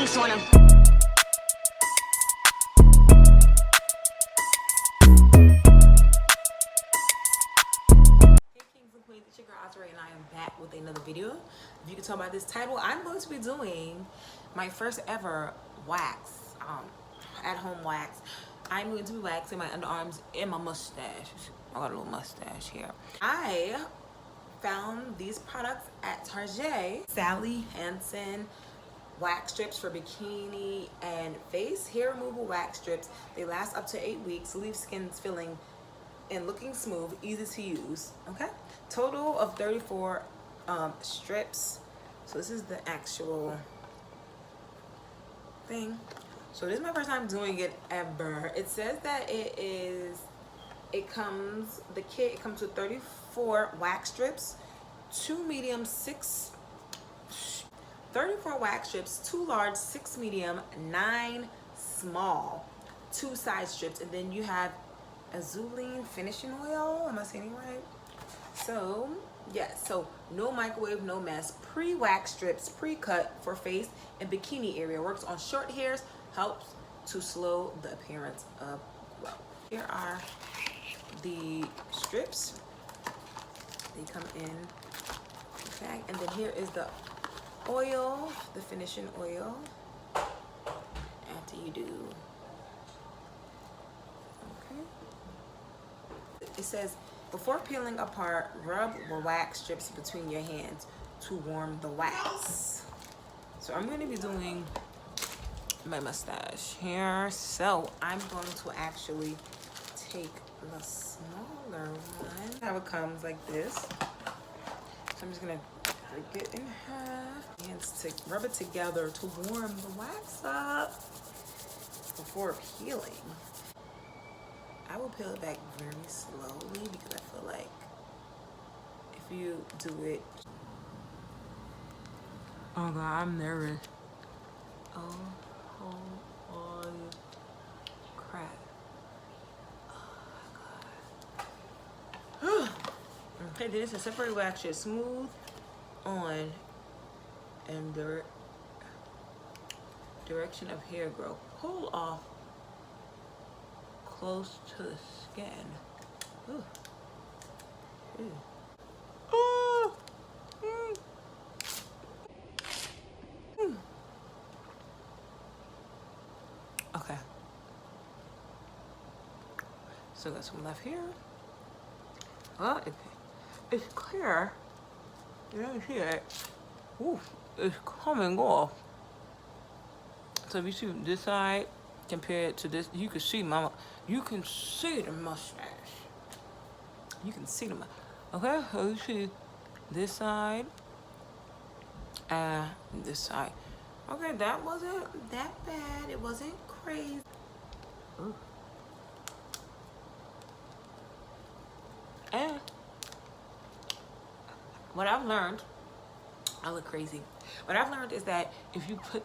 ice on them. It's your girl EARAHZHA, and I am back with another video. If you can tell by this title, I'm going to be doing my first ever wax, at-home wax. I'm going to be waxing my underarms and my mustache. I got a little mustache here. I found these products at Target. Sally Hansen wax strips for bikini and face hair removal wax strips. They last up to 8 weeks, leave skin feeling and looking smooth, easy to use. Okay, total of 34 strips. So this is the actual thing. So this is my first time doing it ever. It says that the kit comes with 34 wax strips, 2 medium, 34 wax strips, 2 large, 6 medium, 9 small, 2 side strips, and then you have azulene finishing oil. Am I saying it right? So yes, so no microwave, no mess. Pre-wax strips, pre-cut for face and bikini area. Works on short hairs, helps to slow the appearance of growth. Here are the strips. They come in a bag, and then here is the oil, the finishing oil. After you do. It says, before peeling apart, rub the wax strips between your hands to warm the wax. So I'm going to be doing my mustache here. So I'm going to actually take the smaller one. How it comes like this. So I'm just going to break it in half. Hands to rub it together to warm the wax up before peeling. I will peel it back very slowly because I feel like if you do it... Oh God, I'm nervous. Oh crap. Oh God. Okay, this is separate wax strips, smooth on and direction of hair growth. Pull off close to the skin. Ooh. Ooh. Ooh. Mm. Mm. Okay. So got some left here. Oh, it's clear. You don't see it. Ooh, it's coming off. So if you see this side compared to this, you can see you can see the mustache. You can see the okay, so you see this side and this side. Okay, that wasn't that bad. It wasn't crazy. Ooh. And what I've learned, I look crazy. What I've learned is that if you put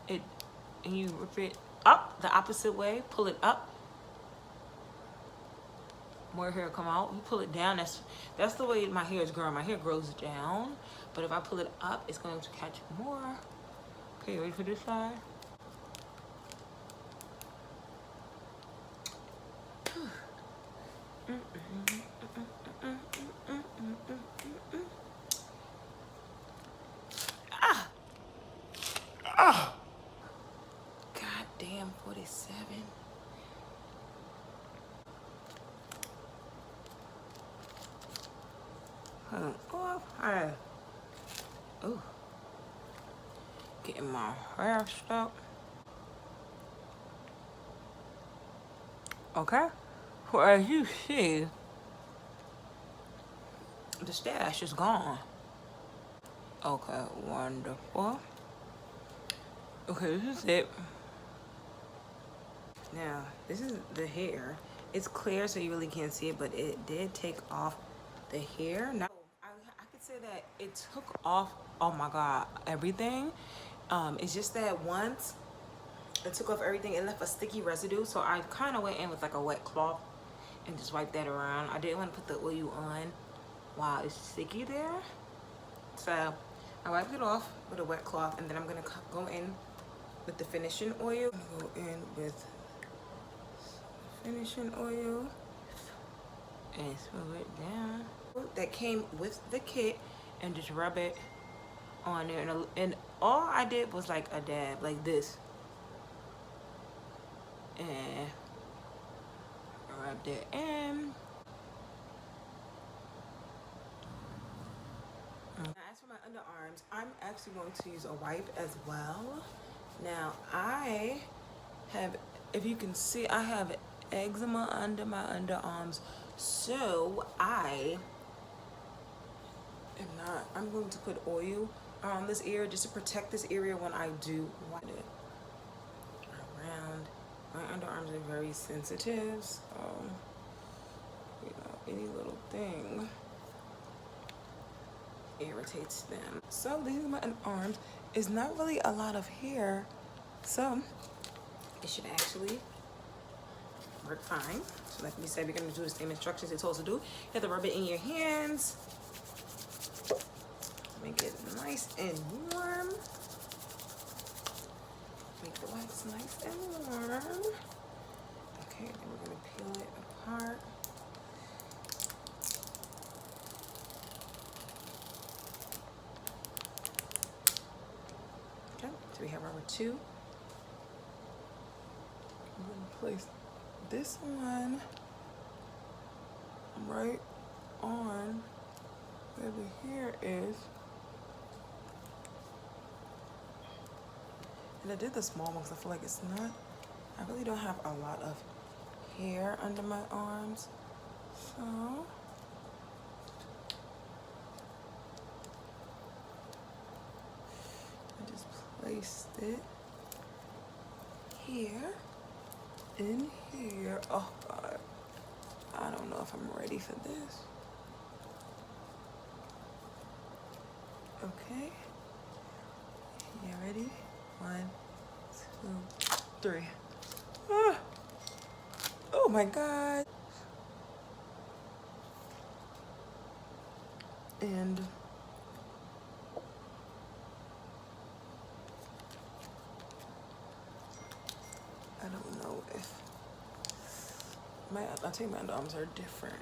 it and you rip it up the opposite way, pull it up, more hair come out. You pull it down, that's the way my hair is growing. My hair grows down, but if I pull it up, it's going to catch more. Okay, ready for this side? Ah! Goddamn 47. Oh, hi. Oh, getting my hair stuck. Okay, well, as you see, the stash is gone. Okay, wonderful. Okay, this is it. Now, this is the hair. It's clear, so you really can't see it, but it did take off the hair. Now, I could say that it took off, oh my God, everything. It's just that once it took off everything, it left a sticky residue. So I kind of went in with like a wet cloth and just wiped that around. I didn't want to put the oil on while it's sticky there. So I wiped it off with a wet cloth, and then I'm gonna go in with the finishing oil. I'm gonna go in with finishing oil and smooth it down. That came with the kit, and just rub it on there. And all I did was like a dab, like this, and rubbed it in. As for my underarms, I'm actually going to use a wipe as well. Now I have, if you can see, I have eczema under my underarms, so I'm going to put oil on this area just to protect this area when I do wipe it around. My underarms are very sensitive, so you know, any little thing irritates them. So these are my underarms. It's not really a lot of hair, so it should actually work fine. So like we said, we're gonna do the same instructions it told us to do. You have to rub it in your hands. Make it nice and warm. Make the wax nice and warm. Okay, then we're gonna peel it apart. Okay, so we have our two. I'm gonna place this one right on where the hair is. And I did the small one because I feel like it's not, I really don't have a lot of hair under my arms. So I just placed it here, in here. Oh God, I don't know if I'm ready for this. Okay, you ready? 1, 2, 3. Ah. Oh my God. And I don't know if I think my underarms are different.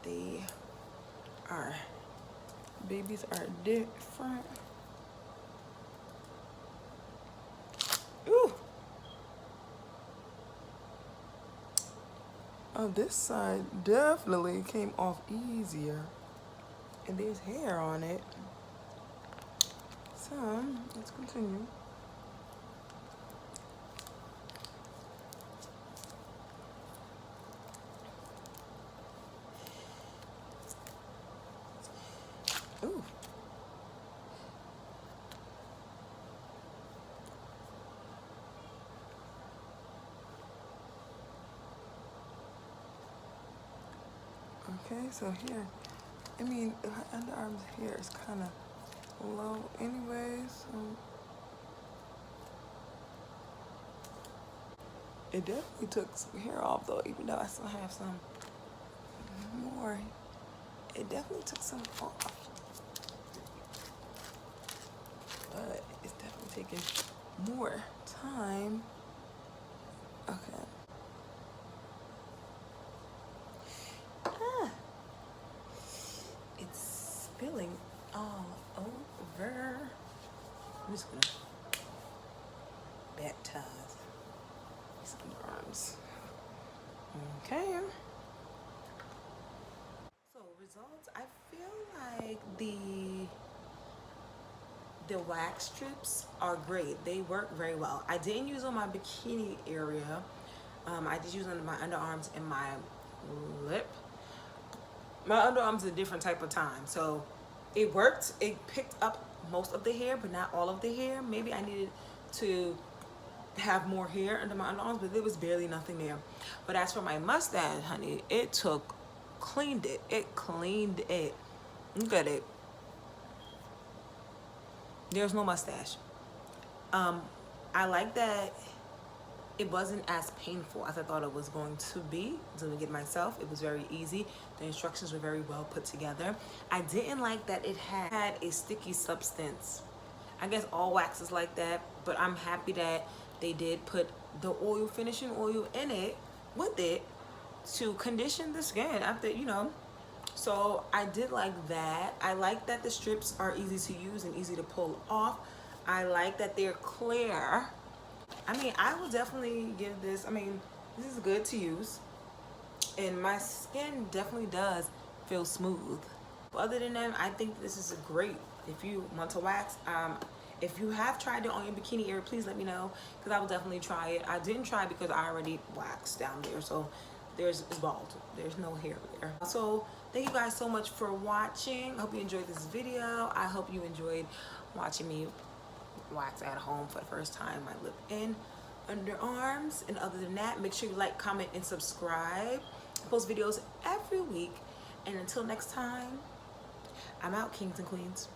They are, babies are different. Ooh. Oh, this side definitely came off easier. And there's hair on it. So, let's continue. Ooh. Okay, so here, I mean, her underarms here is kind of low anyway, so it definitely took some hair off though, even though I still have some more. It definitely took some off, but it's definitely taking more time. Okay. It's spilling all over. I'm just gonna baptize these underarms. Okay. So results, I feel like the wax strips are great. They work very well. I didn't use on my bikini area. I just used on my underarms and my lip. My underarms are a different type of time, so it worked. It picked up most of the hair, but not all of the hair. Maybe I needed to have more hair under my underarms, but there was barely nothing there. But as for my mustache, honey, it cleaned it. It cleaned it. Look at it. There's no mustache. I like that it wasn't as painful as I thought it was going to be doing it myself. It was very easy. The instructions were very well put together. I didn't like that it had a sticky substance. I guess all wax is like that. but I'm happy that they did put the oil, finishing oil in it with it to condition the skin after, you know. So I did like that. I like that the strips are easy to use and easy to pull off. I like that they're clear. I mean, I will definitely give this, I mean, this is good to use. And my skin definitely does feel smooth. Other than that, I think this is great if you want to wax. If you have tried it on your bikini area, please let me know, because I will definitely try it. I didn't try it because I already waxed down there, so it's bald. There's no hair there. So thank you guys so much for watching. I hope you enjoyed this video. I hope you enjoyed watching me wax at home for the first time, my lip and underarms. And other than that, make sure you like, comment, and subscribe. I post videos every week. And until next time, I'm out, kings and queens.